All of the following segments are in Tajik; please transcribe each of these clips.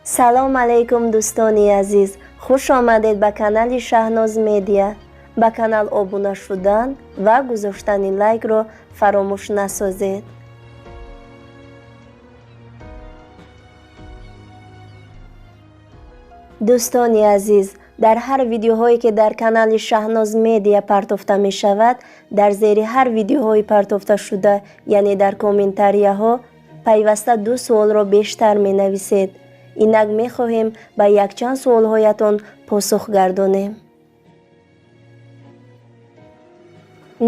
салом алейкум дӯстони азиз, хуш омадед ба канали Шаҳноз медиа. ба канал обуна шудан ва гузоштани лайкро фаромӯш насозед. дӯстони азиз, дар ҳар видеоҳое ки дар канали Шаҳноз медиа партофта мешавад, дар зери ҳар видеоҳои партофта шуда, яъне дар комментарияҳо пайваста ду суолро бештар менависед. инак мехоҳем ба якчанд суолҳоятон посух гардонем.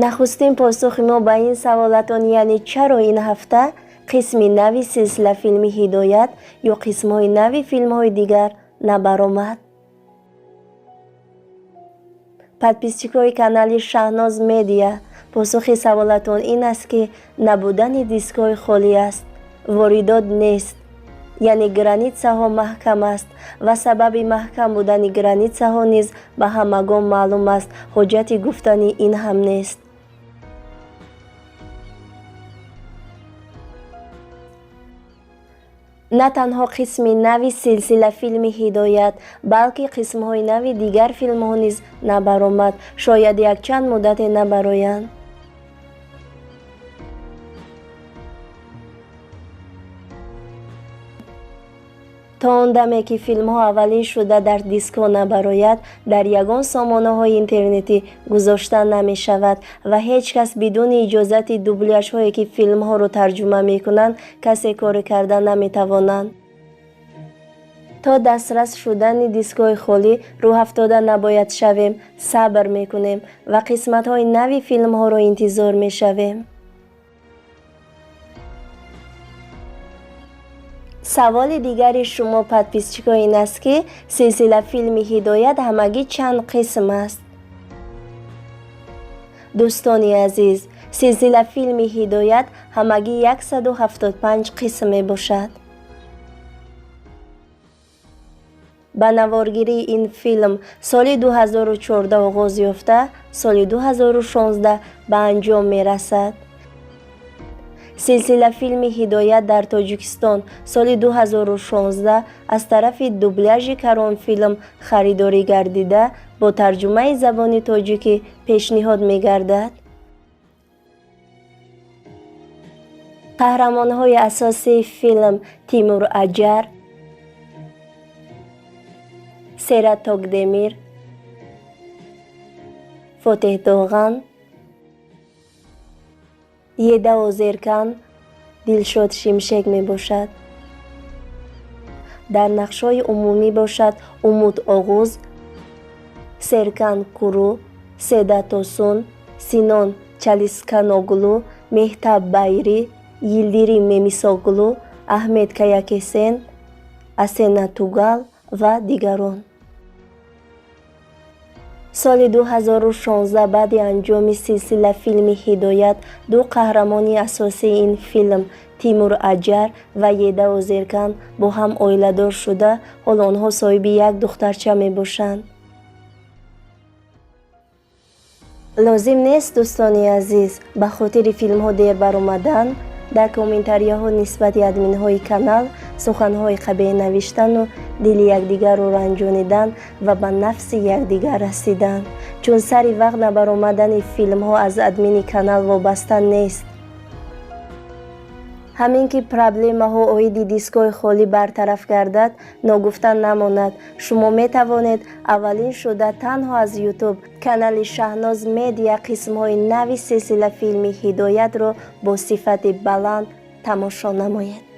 нахустин посухи мо ба ин саволатон, яъне чаро ин ҳафта қисми нави силсила филми ҳидоят ё қисмҳои нави филмҳои дигар набаромад. подписчикои канали Шаҳноз медиа, посухи саволатон ин аст ки набудани дискҳои холӣ аст, воридот нест, яъне границаҳо маҳкам аст ва сабаби маҳкам будани границаҳо низ ба ҳамагон маълум аст, ҳоҷати гуфтани ин ҳам нест. на танҳо қисми нави силсила филми ҳидоят, балки қисмҳои нави дигар филмҳо низ набаромад, шояд якчанд муддате набароянд. то он даме ки филмҳо аввалин шуда дар дискҳо набарояд, дар ягон сомонаҳои интернетӣ гузошта намешавад ва ҳеҷ кас бидуни иҷозати дубляжҳое ки филмҳоро тарҷума мекунанд касе кори карда наметавонанд. то дастрас шудани дискҳои холӣ рӯҳафтода набояд шавем, сабр мекунем ва қисматҳои нави филмҳоро интизор мешавем. саволи дигари шумо подписчико ин аст ки силсила филми ҳидоят ҳамагӣ чанд қисм аст? дӯстони азиз, силсила филми ҳидоят ҳамагӣ 175 қисм мебошад. ба наворгирии ин филм соли 2014 оғоз ёфта, соли 2016 ба анҷом мерасад. силсила филми ҳидоят дар Тоҷикистон соли 2016 аз тарафи дубляжи Каронфилм харидорӣ гардида, бо тарҷумаи забони тоҷикӣ пешниҳод мегардад. қаҳрамонҳои асосии филм Тимур Аҷар, Серат Тогдемир, Фотеҳ Доған, Еда Озеркан, Дилшод Шимшек мебошад. дар нақшҳои умумӣ бошад Умуд Оғуз, Серкан Куру, Седат Осун, Синон Чалисканоглу, Меҳтаб Байрӣ, Йилдирим Мемисоглу, Аҳмед Каякесен, Асена Тугал ва дигарон. соли 2016 баъди анҷоми силсила филми ҳидоят, ду қаҳрамони асосии ин филм Тимур Аҷар ва Еда Озеркан бо ҳам оиладор шуда, ҳол онҳо соҳиби як духтарча мебошанд. лозим нест дӯстони азиз ба хотири филмҳо дер баромадан, дар комментарияҳо нисбати админҳои канал суханҳои қабеҳ навиштану дили якдигарро ранҷонидан ва ба нафси якдигар расидан, чун сари вақт набаромадани филмҳо аз админи канал вобаста нест. ҳамин ки проблемаҳо оиди дискҳои холӣ бартараф гардад, ногуфта намонад, шумо метавонед аввалин шуда танҳо аз YouTube канали Шаҳноз медиа қисмҳои нави силсила филми ҳидоятро бо сифати баланд тамошо намоед.